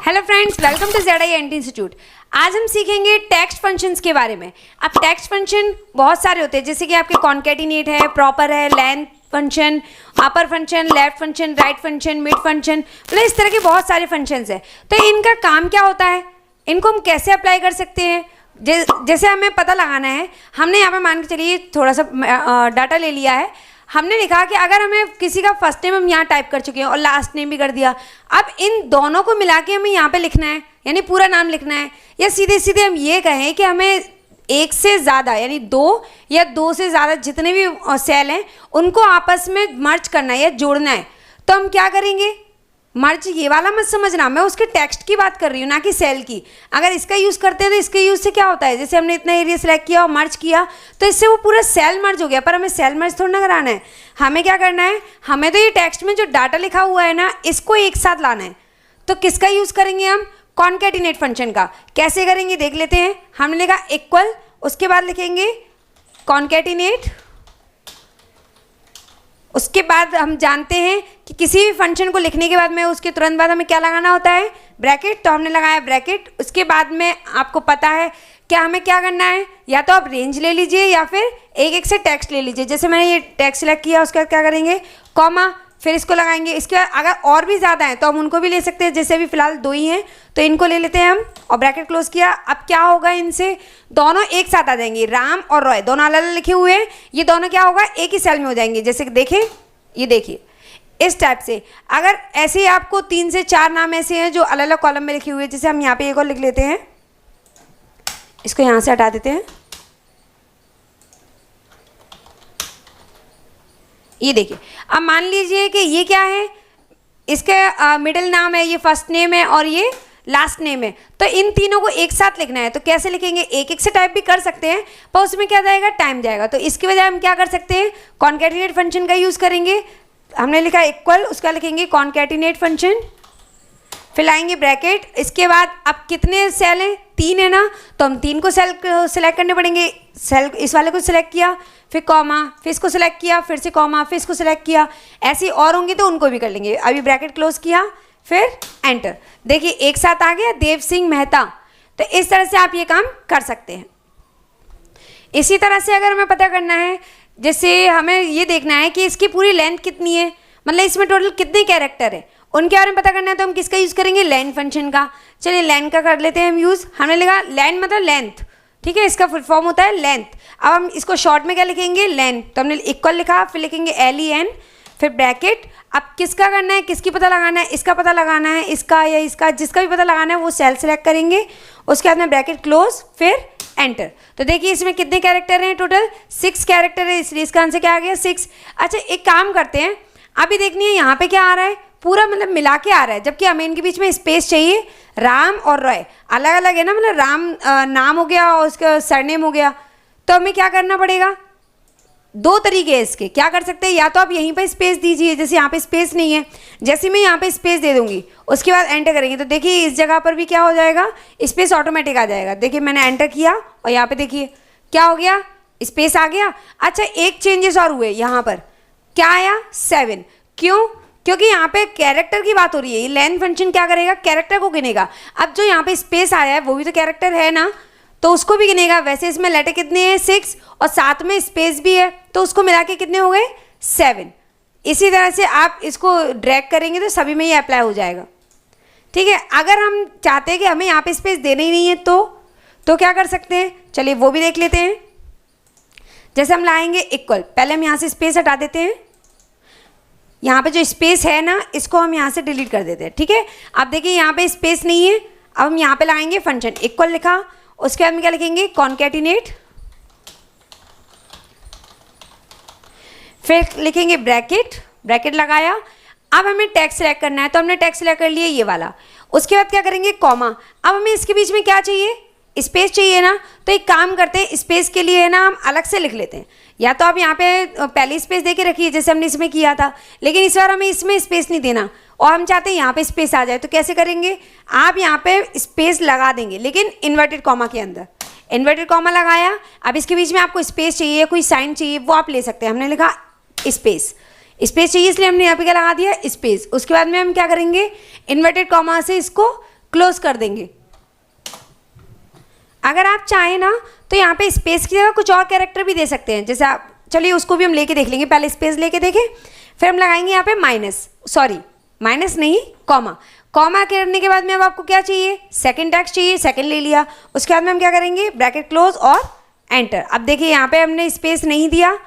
Hello friends, welcome to ZINT institute. आज हम सीखेंगे टेक्स्ट फंक्शंस के बारे में। अब टेक्स्ट फंक्शन बहुत सारे होते हैं, जैसे कि आपके कॉन्केटिनेट है, प्रॉपर है, length function, upper function, left function, right function, mid function, मतलब इस तरह के बहुत सारे फंक्शंस है। तो इनका काम क्या होता है, इनको हम कैसे अप्लाई कर सकते हैं, जैसे हमें पता लगाना है। हमने यहाँ पे मान के चलिए थोड़ा सा डाटा ले लिया है। हमने लिखा कि अगर हमें किसी का फर्स्ट नेम हम यहाँ टाइप कर चुके हैं और लास्ट नेम भी कर दिया, अब इन दोनों को मिला के हमें यहाँ पे लिखना है, यानी पूरा नाम लिखना है। या सीधे सीधे हम ये कहें कि हमें एक से ज़्यादा यानी दो या दो से ज़्यादा जितने भी सेल हैं उनको आपस में मर्ज करना है या जोड़ना है। तो हम क्या करेंगे, मर्ज ये वाला मत समझना, मैं उसके टेक्स्ट की बात कर रही हूँ, ना कि सेल की। अगर इसका यूज़ करते हैं तो इसके यूज़ से क्या होता है, जैसे हमने इतना एरिया सेलेक्ट किया और मर्ज किया तो इससे वो पूरा सेल मर्ज हो गया, पर हमें सेल मर्ज थोड़ा ना कराना है। हमें क्या करना है, हमें तो ये टेक्स्ट में जो डाटा लिखा हुआ है ना, इसको एक साथ लाना है। तो किसका यूज़ करेंगे हम, कॉन्केटिनेट फंक्शन का। कैसे करेंगे देख लेते हैं। हमने लिखा इक्वल, उसके बाद लिखेंगे कॉन्केटिनेट। उसके बाद हम जानते हैं कि किसी भी फंक्शन को लिखने के बाद में उसके तुरंत बाद हमें क्या लगाना होता है, ब्रैकेट। तो हमने लगाया ब्रैकेट। उसके बाद में आपको पता है क्या हमें क्या करना है, या तो आप रेंज ले लीजिए या फिर एक एक से टेक्स्ट ले लीजिए। जैसे मैंने ये टेक्स्ट सेलेक्ट किया, उसके बाद क्या करेंगे, कॉमा, फिर इसको लगाएंगे। इसके बाद अगर और भी ज़्यादा हैं तो हम उनको भी ले सकते हैं, जैसे अभी फिलहाल दो ही हैं तो इनको ले लेते हैं हम, और ब्रैकेट क्लोज किया। अब क्या होगा, इनसे दोनों एक साथ आ जाएंगे, राम और रॉय दोनों अलग अलग लिखे हुए हैं, ये दोनों क्या होगा, एक ही सेल में हो जाएंगे। जैसे कि देखें, ये देखिए इस टाइप से। अगर ऐसे ही आपको 3 से 4 नाम ऐसे हैं जो अलग अलग कॉलम में लिखे हुए हैं, जैसे हम यहाँ पे एक और लिख लेते हैं, इसको यहाँ से हटा देते हैं। ये देखिए, अब मान लीजिए कि ये क्या है, इसके मिडिल नाम है, ये फर्स्ट नेम है और ये लास्ट नेम है। तो इन तीनों को एक साथ लिखना है। तो कैसे लिखेंगे, एक एक से टाइप भी कर सकते हैं, पर उसमें क्या जाएगा, टाइम जाएगा। तो इसकी वजह हम क्या कर सकते हैं, कॉन्केटिनेट फंक्शन का यूज़ करेंगे। हमने लिखा इक्वल, उसका लिखेंगे कॉन्केटिनेट फंक्शन, फिर लाएंगे ब्रैकेट। इसके बाद अब कितने सेल हैं, 3 है ना, तो हम 3 को सेल सेलेक्ट करने पड़ेंगे। सेल इस वाले को सिलेक्ट किया, फिर कॉमा, फिर इसको सिलेक्ट किया, फिर से कॉमा, फिर इसको सिलेक्ट किया। ऐसे और होंगे तो उनको भी कर लेंगे। अभी ब्रैकेट क्लोज किया, फिर एंटर। देखिए एक साथ आ गया, देव सिंह मेहता। तो इस तरह से आप ये काम कर सकते हैं। इसी तरह से अगर हमें पता करना है, जैसे हमें ये देखना है कि इसकी पूरी लेंथ कितनी है, मतलब इसमें टोटल कितने कैरेक्टर है, उनके बारे में पता करना है, तो हम किसका यूज़ करेंगे, लेंथ फंक्शन का। चलिए लेंथ का कर लेते हैं हम यूज़। हमने लिखा लेंथ मतलब लेंथ, ठीक है, इसका फुल फॉर्म होता है लेंथ। अब हम इसको शॉर्ट में क्या लिखेंगे, लेंथ। तो हमने इक्वल लिखा, फिर लिखेंगे LEN, फिर ब्रैकेट। अब किसका करना है, किसकी पता लगाना है, इसका पता लगाना है, इसका या इसका, जिसका भी पता लगाना है वो सेल सेलेक्ट करेंगे। उसके बाद में ब्रैकेट क्लोज, फिर एंटर। तो देखिए इसमें कितने कैरेक्टर हैं, टोटल 6 कैरेक्टर है, इसलिए इसका आंसर क्या आ गया, 6। अच्छा एक काम करते हैं, अभी देखनी है यहाँ पे क्या आ रहा है, पूरा मतलब मिला के आ रहा है, जबकि हमें इनके बीच में स्पेस चाहिए। राम और रॉय अलग अलग है ना, मतलब राम नाम हो गया और उसका सरनेम हो गया। तो हमें क्या करना पड़ेगा, 2 तरीके हैं इसके। क्या कर सकते हैं, या तो आप यहीं पे स्पेस दीजिए, जैसे यहाँ पे स्पेस नहीं है, जैसे मैं यहाँ पे स्पेस दे दूंगी उसके बाद एंटर करेंगे तो देखिए इस जगह पर भी क्या हो जाएगा, स्पेस ऑटोमेटिक आ जाएगा। देखिए मैंने एंटर किया और यहाँ पे देखिए क्या हो गया, स्पेस आ गया। अच्छा एक चेंजेस और हुए, यहाँ पर क्या आया, 7। क्यों, क्योंकि यहाँ पे कैरेक्टर की बात हो रही है। ये लेंथ फंक्शन क्या करेगा, कैरेक्टर को गिनेगा। अब जो यहाँ पे स्पेस आया है वो भी तो कैरेक्टर है ना, तो उसको भी गिनेगा। वैसे इसमें लेटर कितने हैं, 6, और साथ में स्पेस भी है, तो उसको मिला के कितने हो गए, 7। इसी तरह से आप इसको ड्रैग करेंगे तो सभी में ये अप्लाई हो जाएगा, ठीक है। अगर हम चाहते हैं कि हमें यहाँ पे स्पेस देना ही नहीं है तो क्या कर सकते हैं, चलिए वो भी देख लेते हैं। जैसे हम लाएंगे इक्वल, पहले हम यहाँ से स्पेस हटा देते हैं। यहाँ पे जो स्पेस है ना, इसको हम यहाँ से डिलीट कर देते हैं, ठीक है। अब देखिए यहाँ पे स्पेस नहीं है, अब हम यहाँ पे लगाएंगे फंक्शन, इक्वल लिखा, उसके बाद में क्या लिखेंगे, कॉन्केटिनेट, फिर लिखेंगे ब्रैकेट, ब्रैकेट लगाया। अब हमें टेक्स्ट सेलेक्ट करना है, तो हमने टेक्स्ट सेलेक्ट कर लिया ये वाला। उसके बाद क्या करेंगे, कॉमा। अब हमें इसके बीच में क्या चाहिए, स्पेस चाहिए ना, तो एक काम करते हैं, स्पेस के लिए है ना हम अलग से लिख लेते हैं। या तो आप यहाँ पे पहली स्पेस दे के रखिए जैसे हमने इसमें किया था, लेकिन इस बार हमें इसमें स्पेस नहीं देना और हम चाहते हैं यहाँ पे स्पेस आ जाए। तो कैसे करेंगे, आप यहाँ पे स्पेस लगा देंगे, लेकिन इन्वर्टेड कॉमा के अंदर। इन्वर्टेड कॉमा लगाया, अब इसके बीच में आपको स्पेस चाहिए, कोई साइन चाहिए, वो आप ले सकते हैं। हमने लिखा स्पेस, स्पेस चाहिए इसलिए हमने यहाँ पे क्या लगा दिया, स्पेस। उसके बाद में हम क्या करेंगे, इन्वर्टेड कॉमा से इसको क्लोज कर देंगे। अगर आप चाहें ना तो यहाँ पे स्पेस की जगह कुछ और कैरेक्टर भी दे सकते हैं, जैसे आप, चलिए उसको भी हम लेके देख लेंगे। पहले स्पेस लेके देखें, फिर हम लगाएंगे यहाँ पे माइनस नहीं, कॉमा करने के बाद में अब आपको क्या चाहिए, सेकंड टेक्स्ट चाहिए, सेकंड ले लिया। उसके बाद में हम क्या करेंगे, ब्रैकेट क्लोज और एंटर। अब देखिए यहाँ पे हमने स्पेस नहीं दिया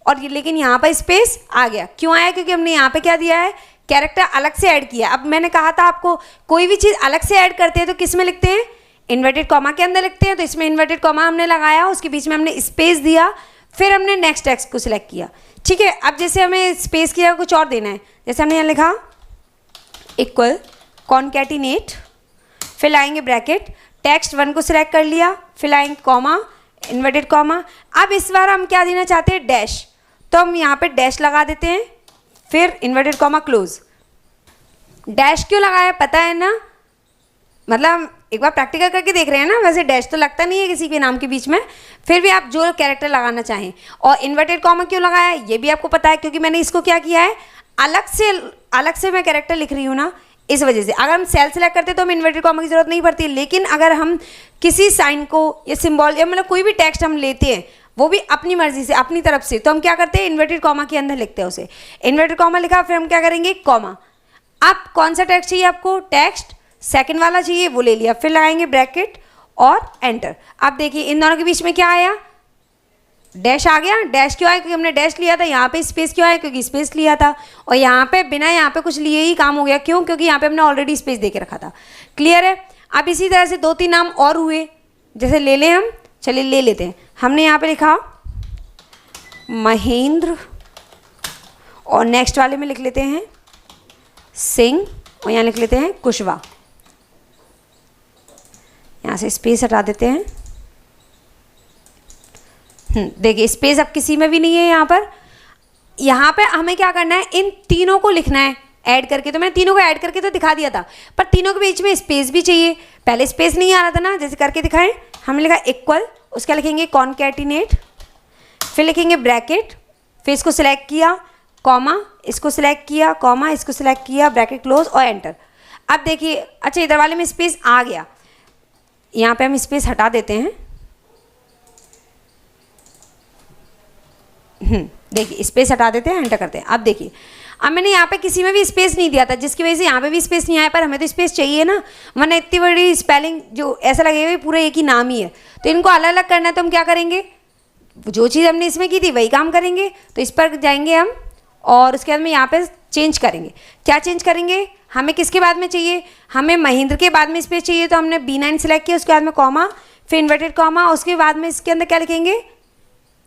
और लेकिन यहाँ पर स्पेस आ गया। क्यों आया, क्योंकि हमने यहाँ पे क्या दिया है, कैरेक्टर अलग से ऐड किया। अब मैंने कहा था आपको कोई भी चीज़ अलग से ऐड करते हैं तो किस में लिखते हैं, इन्वर्टेड कॉमा के अंदर लिखते हैं। तो इसमें इन्वर्टेड कॉमा हमने लगाया, उसके बीच में हमने स्पेस दिया, फिर हमने नेक्स्ट टेक्स्ट को सिलेक्ट किया। ठीक है, अब जैसे हमें स्पेस की जगह कुछ और देना है, जैसे हमने यहाँ लिखा इक्वल कॉन्कैटिनेट, फिर लाएंगे ब्रैकेट, टेक्स्ट 1 को सिलेक्ट कर लिया, फिर लाएंगे कॉमा, इन्वर्टेड कॉमा। अब इस बार हम क्या देना चाहते हैं, डैश, तो हम यहाँ पे डैश लगा देते हैं, फिर इन्वर्टेड कॉमा क्लोज। डैश क्यों लगाया पता है ना, मतलब एक बार प्रैक्टिकल करके देख रहे हैं ना, वैसे डैश तो लगता नहीं है किसी के नाम के बीच में, फिर भी आप जो कैरेक्टर लगाना चाहें। और इन्वर्टेड कॉमा क्यों लगाया है ये भी आपको पता है, क्योंकि मैंने इसको क्या किया है, अलग से मैं कैरेक्टर लिख रही हूँ ना, इस वजह से। अगर हम सेल सेलेक्ट करते तो हम इन्वर्टेड कॉमा की जरूरत नहीं पड़ती, लेकिन अगर हम किसी साइन को या सिंबल या मतलब कोई भी टेक्स्ट हम लेते हैं वो भी अपनी मर्जी से, अपनी तरफ से, तो हम क्या करते हैं, इन्वर्टेड कॉमा के अंदर लिखते हैं उसे। इन्वर्टेड कॉमा लिखा, फिर हम क्या करेंगे, कॉमा। अब कौन सा टेक्स्ट चाहिए आपको, टेक्स्ट सेकंड वाला चाहिए, वो ले लिया, फिर लगाएंगे ब्रैकेट और एंटर। अब देखिए इन दोनों के बीच में क्या आया, डैश आ गया। डैश क्यों आया, क्योंकि हमने डैश लिया था। यहाँ पे स्पेस क्यों आया, क्योंकि स्पेस लिया था। और यहाँ पे बिना यहाँ पे कुछ लिए ही काम हो गया, क्यों, क्योंकि यहाँ पे हमने ऑलरेडी स्पेस दे के रखा था। क्लियर है। अब इसी तरह से 2-3 नाम और हुए, जैसे ले लें हम, चलिए ले लेते हैं। हमने यहाँ पे लिखा महेंद्र, और नेक्स्ट वाले में लिख लेते हैं सिंह, और यहाँ लिख लेते हैं कुशवाहा। यहाँ से स्पेस हटा देते हैं। देखिए स्पेस अब किसी में भी नहीं है यहाँ पर। यहाँ पे हमें क्या करना है, इन तीनों को लिखना है ऐड करके। तो मैंने तीनों को ऐड करके तो दिखा दिया था, पर तीनों के बीच में स्पेस भी चाहिए। पहले स्पेस नहीं आ रहा था ना, जैसे करके दिखाएं। हमने लिखा इक्वल, उसका लिखेंगे कॉन्कैटिनेट, फिर लिखेंगे ब्रैकेट, फिर इसको सिलेक्ट किया, कॉमा, इसको सिलेक्ट किया, कॉमा, इसको सिलेक्ट किया, ब्रैकेट क्लोज और एंटर। अब देखिए, अच्छा इधर वाले में स्पेस आ गया, यहाँ पे हम स्पेस हटा देते हैं। देखिए स्पेस हटा देते हैं, एंटर करते हैं। अब देखिए, अब मैंने यहाँ पे किसी में भी स्पेस नहीं दिया था, जिसकी वजह से यहाँ पे भी स्पेस नहीं आया, पर हमें तो स्पेस चाहिए ना, वरना इतनी बड़ी स्पेलिंग जो ऐसा लगेगा पूरा एक ही नाम ही है। तो इनको अलग अलग करना है, तो हम क्या करेंगे, जो चीज़ हमने इसमें की थी वही काम करेंगे। तो इस पर जाएंगे हम, और उसके बाद में यहाँ पे चेंज करेंगे। क्या चेंज करेंगे, हमें किसके बाद में चाहिए, हमें महेंद्र के बाद में स्पेस चाहिए, तो हमने B9 सेलेक्ट किया, उसके बाद में कॉमा, फिर इन्वर्टेड कॉमा, उसके बाद में इसके अंदर क्या लिखेंगे,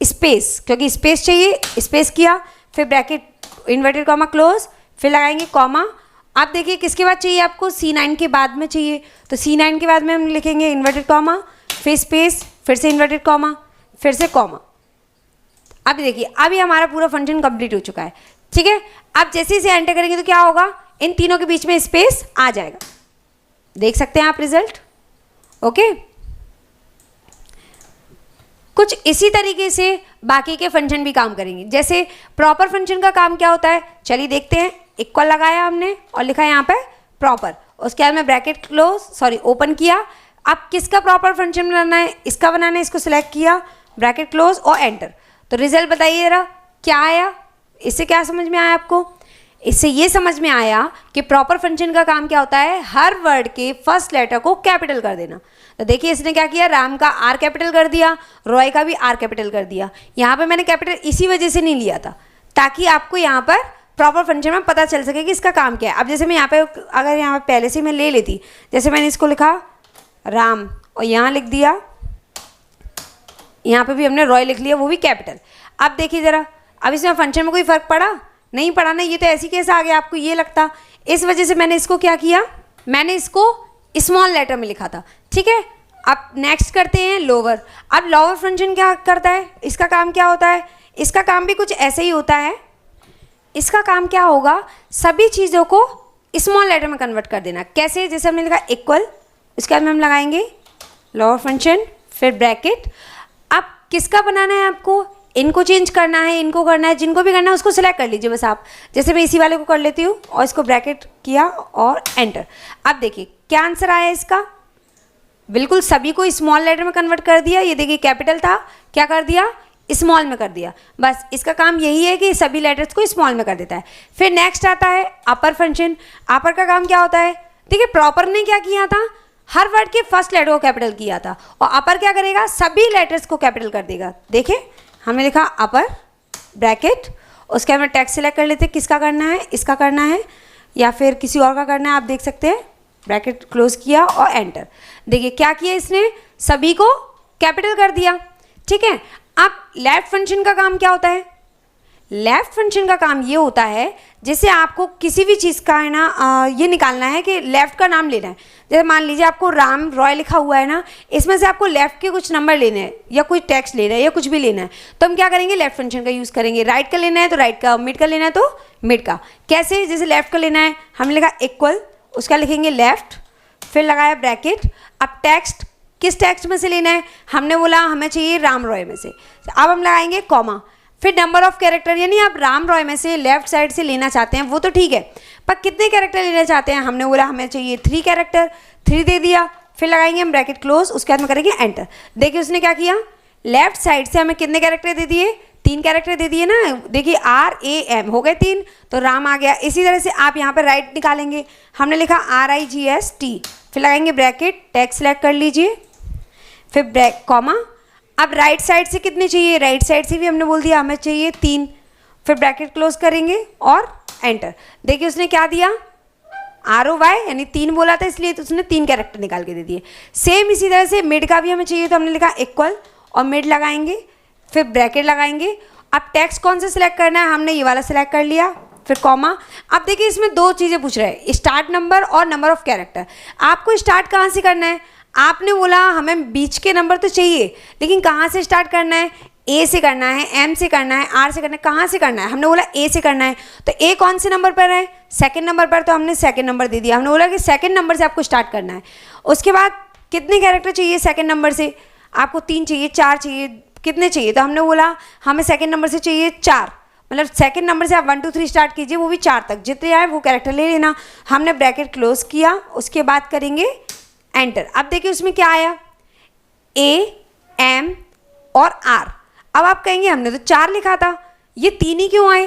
स्पेस, क्योंकि स्पेस चाहिए, स्पेस किया, फिर ब्रैकेट, इन्वर्टेड कॉमा क्लोज, फिर लगाएंगे कॉमा। आप देखिए किसके बाद चाहिए आपको, C9 के बाद में चाहिए, तो C9 के बाद में हम लिखेंगे इन्वर्टेड कॉमा, फिर स्पेस, फिर से इन्वर्टेड कॉमा, फिर से कॉमा। अब देखिए अभी हमारा पूरा फंक्शन कंप्लीट हो चुका है। ठीक है, अब जैसे ही इसे एंटर करेंगे तो क्या होगा, इन तीनों के बीच में स्पेस आ जाएगा। देख सकते हैं आप रिजल्ट। ओके, कुछ इसी तरीके से बाकी के फंक्शन भी काम करेंगे। जैसे प्रॉपर फंक्शन का काम क्या होता है, चलिए देखते हैं। इक्वल लगाया हमने और लिखा यहाँ पे प्रॉपर, उसके बाद में ब्रैकेट क्लोज ओपन किया। अब किसका प्रॉपर फंक्शन बनाना है, इसका बनाना है, इसको सिलेक्ट किया, ब्रैकेट क्लोज और एंटर। तो रिजल्ट बताइए जरा क्या आया। इससे क्या समझ में आया आपको, इससे ये समझ में आया कि प्रॉपर फंक्शन का काम क्या होता है, हर वर्ड के फर्स्ट लेटर को कैपिटल कर देना। तो देखिए इसने क्या किया, राम का R कैपिटल कर दिया, रॉय का भी R कैपिटल कर दिया। यहाँ पे मैंने कैपिटल इसी वजह से नहीं लिया था, ताकि आपको यहाँ पर प्रॉपर फंक्शन में पता चल सके कि इसका काम क्या है। अब जैसे मैं यहाँ पे, अगर यहाँ पे पहले से मैं ले लेती, जैसे मैंने इसको लिखा राम और यहाँ लिख दिया, यहाँ पे भी हमने रॉय लिख लिया, वो भी कैपिटल। अब देखिए ज़रा, अब इसमें फंक्शन में कोई फ़र्क पड़ा, नहीं पड़ा ना। ये तो ऐसी कैसे आ गया आपको ये लगता, इस वजह से मैंने इसको क्या किया, मैंने इसको स्मॉल लेटर में लिखा था। ठीक है, अब नेक्स्ट करते हैं लोअर। अब लोअर फंक्शन क्या करता है, इसका काम क्या होता है, इसका काम भी कुछ ऐसे ही होता है। इसका काम क्या होगा, सभी चीज़ों को स्मॉल लेटर में कन्वर्ट कर देना। कैसे, जैसे हमने लिखा इक्वल, उसके बाद में हम लगाएंगे लोअर फंक्शन, फिर ब्रैकेट। अब किसका बनाना है आपको, इनको चेंज करना है, इनको करना है, जिनको भी करना है उसको सिलेक्ट कर लीजिए बस आप। जैसे मैं इसी वाले को कर लेती हूँ और इसको ब्रैकेट किया और एंटर। अब देखिए क्या आंसर आया इसका? बिल्कुल सभी को स्मॉल लेटर में कन्वर्ट कर दिया। ये देखिए कैपिटल था, क्या कर दिया? स्मॉल में कर दिया। बस इसका काम यही है कि सभी लेटर्स को स्मॉल में कर देता है। फिर नेक्स्ट आता है अपर फंक्शन। अपर का काम क्या होता है? देखिए प्रॉपर ने क्या किया था, हर वर्ड के फर्स्ट लेटर को कैपिटल किया था, और अपर क्या करेगा? सभी लेटर्स को कैपिटल कर देगा। देखिए हमने लिखा अपर ब्रैकेट, उसके बाद में टेक्स्ट सेलेक्ट कर लेते हैं, किसका करना है, इसका करना है या फिर किसी और का करना है। आप देख सकते हैं ब्रैकेट क्लोज किया और एंटर। देखिए क्या किया इसने, सभी को कैपिटल कर दिया। ठीक है, अब लेफ्ट फंक्शन का काम क्या होता है? लेफ्ट फंक्शन का काम ये होता है जैसे आपको किसी भी चीज़ का है ना ये निकालना है कि लेफ्ट का नाम लेना है। जैसे मान लीजिए आपको राम रॉय लिखा हुआ है ना, इसमें से आपको लेफ्ट के कुछ नंबर लेने हैं या कोई टेक्स्ट लेना है या कुछ भी लेना है, तो हम क्या करेंगे? लेफ्ट फंक्शन का यूज़ करेंगे। राइट का लेना है तो राइट का, मिड का लेना है तो मिड का। कैसे? जैसे लेफ्ट का लेना है, हमने लिखा इक्वल, उसका लिखेंगे लेफ्ट, फिर लगाया ब्रैकेट। अब टेक्स्ट किस टेक्स्ट में से लेना है? हमने बोला हमें चाहिए राम रॉय में से, अब हम लगाएंगे कॉमा, फिर नंबर ऑफ कैरेक्टर, यानी आप राम रॉय में से लेफ्ट साइड से लेना चाहते हैं वो तो ठीक है, पर कितने कैरेक्टर लेना चाहते हैं? हमने बोला हमें चाहिए 3 कैरेक्टर, 3 दे दिया, फिर लगाएंगे हम ब्रैकेट क्लोज, उसके बाद में करेंगे एंटर। देखिए उसने क्या किया, लेफ्ट साइड से हमें कितने कैरेक्टर दे दिए? 3 कैरेक्टर दे दिए ना। देखिए RAM हो गए 3, तो राम आ गया। इसी तरह से आप यहाँ पर राइट निकालेंगे, हमने लिखा RIGST, फिर लगाएंगे ब्रैकेट, टेक्स्ट सेलेक्ट कर लीजिए, फिर ब्रैक कॉमा। अब राइट साइड से कितने चाहिए? राइट साइड से भी हमने बोल दिया हमें चाहिए 3, फिर ब्रैकेट क्लोज करेंगे और एंटर। देखिए उसने क्या दिया, ROY, यानी 3 बोला था इसलिए तो उसने 3 कैरेक्टर निकाल के दे दिए। सेम इसी तरह से मिड का भी हमें चाहिए तो हमने लिखा इक्वल और मिड लगाएंगे, फिर ब्रैकेट लगाएंगे। अब टेक्स्ट कौन सा सिलेक्ट करना है? हमने ये वाला सिलेक्ट कर लिया, फिर कॉमा। अब देखिए इसमें 2 चीज़ें पूछ रहे हैं, स्टार्ट नंबर और नंबर ऑफ कैरेक्टर। आपको स्टार्ट कहाँ से करना है? आपने बोला हमें बीच के नंबर तो चाहिए, लेकिन कहाँ से स्टार्ट करना है? A से करना है, M से करना है, R से करना है, कहाँ से करना है? हमने बोला A से करना है, तो A कौन से नंबर पर है? सेकंड नंबर पर, तो हमने सेकंड नंबर दे दिया। हमने बोला कि सेकंड नंबर से आपको स्टार्ट करना है। उसके बाद कितने कैरेक्टर चाहिए सेकंड नंबर से? आपको 3 चाहिए, 4 चाहिए, कितने चाहिए? तो हमने बोला हमें सेकंड नंबर से चाहिए 4, मतलब सेकंड नंबर से आप 1 2 3 स्टार्ट कीजिए, वो भी 4 तक, जितने आए वो कैरेक्टर ले लेना। हमने ब्रैकेट क्लोज किया, उसके बाद करेंगे एंटर। अब देखिए उसमें क्या आया, A, M और R। अब आप कहेंगे हमने तो 4 लिखा था, ये 3 ही क्यों आए?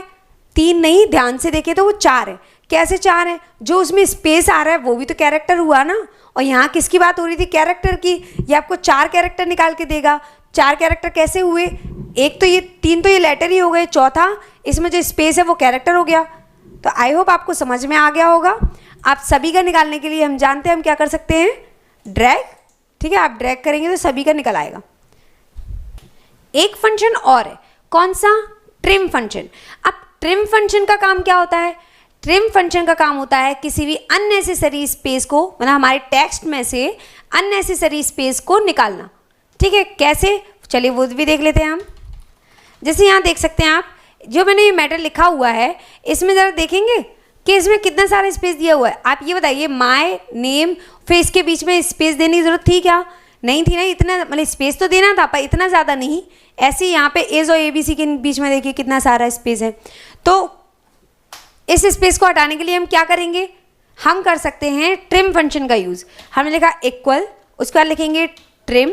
3 नहीं, ध्यान से देखें तो वो 4 है। कैसे 4 है? जो उसमें स्पेस आ रहा है वो भी तो कैरेक्टर हुआ ना, और यहाँ किसकी बात हो रही थी? कैरेक्टर की। ये आपको 4 कैरेक्टर निकाल के देगा। 4 कैरेक्टर कैसे हुए? एक तो ये 3 तो ये लेटर ही हो गए, चौथा इसमें जो स्पेस है वो कैरेक्टर हो गया। तो आई होप आपको समझ में आ गया होगा। आप सभी का निकालने के लिए हम जानते हैं हम क्या कर सकते हैं, ड्रैग। ठीक है, आप ड्रैग करेंगे तो सभी का निकल आएगा। एक फंक्शन और है, कौन सा? Trim function. अब ट्रिम फंक्शन का काम क्या होता है? ट्रिम फंक्शन का काम होता है किसी भी अननेसेसरी स्पेस को, मतलब हमारे टेक्स्ट में से अननेसेसरी स्पेस को निकालना। ठीक है, कैसे? चलिए वो भी देख लेते हैं हम। जैसे यहाँ देख सकते हैं आप, जो मैंने ये मैटर लिखा हुआ है इसमें ज़रा देखेंगे कि इसमें कितना सारा स्पेस दिया हुआ है। आप ये बताइए, माय नेम, फिर इसके बीच में स्पेस देने की ज़रूरत थी क्या? नहीं थी ना। इतना मतलब स्पेस तो देना था पर इतना ज़्यादा नहीं। ऐसे ही यहाँ पे एज और ABC के बीच में देखिए कितना सारा स्पेस है। तो इस स्पेस को हटाने के लिए हम क्या करेंगे? हम कर सकते हैं ट्रिम फंक्शन का यूज़। हमने लिखा इक्वल, उसके बाद लिखेंगे ट्रिम,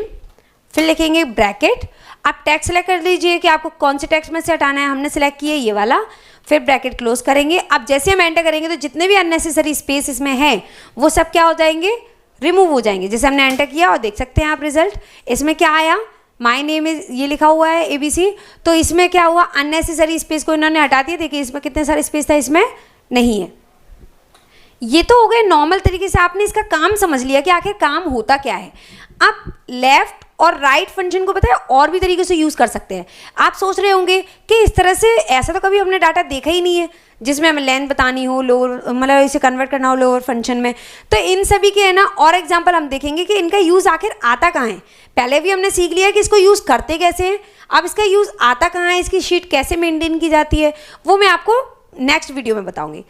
फिर लिखेंगे ब्रैकेट। आप टेक्स्ट सेलेक्ट कर लीजिए कि आपको कौन से टेक्स्ट में से हटाना है। हमने सेलेक्ट किया ये वाला, फिर ब्रैकेट क्लोज करेंगे। अब जैसे हम एंटर करेंगे तो जितने भी अननेसेसरी स्पेस इसमें हैं वो सब क्या हो जाएंगे? रिमूव हो जाएंगे। जैसे हमने एंटर किया और देख सकते हैं आप रिजल्ट, इसमें क्या आया, माय नेम इज ये लिखा हुआ है ABC, तो इसमें क्या हुआ, अननेसेसरी स्पेस को इन्होंने हटा दिया। देखिए इसमें कितने सारे स्पेस था, इसमें नहीं है। ये तो हो गए नॉर्मल तरीके से, आपने इसका काम समझ लिया कि आखिर काम होता क्या है। आप लेफ्ट और राइट फंक्शन को पता है और भी तरीके से यूज़ कर सकते हैं। आप सोच रहे होंगे कि इस तरह से ऐसा तो कभी हमने डाटा देखा ही नहीं है जिसमें हमें लेंथ बतानी हो, लोअर मतलब इसे कन्वर्ट करना हो लोअर फंक्शन में। तो इन सभी के है ना और एग्जांपल हम देखेंगे कि इनका यूज़ आखिर आता कहाँ है। पहले भी हमने सीख लिया कि इसको यूज़ करते कैसे हैं, अब इसका यूज़ आता कहाँ है, इसकी शीट कैसे मेंटेन की जाती है, वो मैं आपको नेक्स्ट वीडियो में बताऊँगी।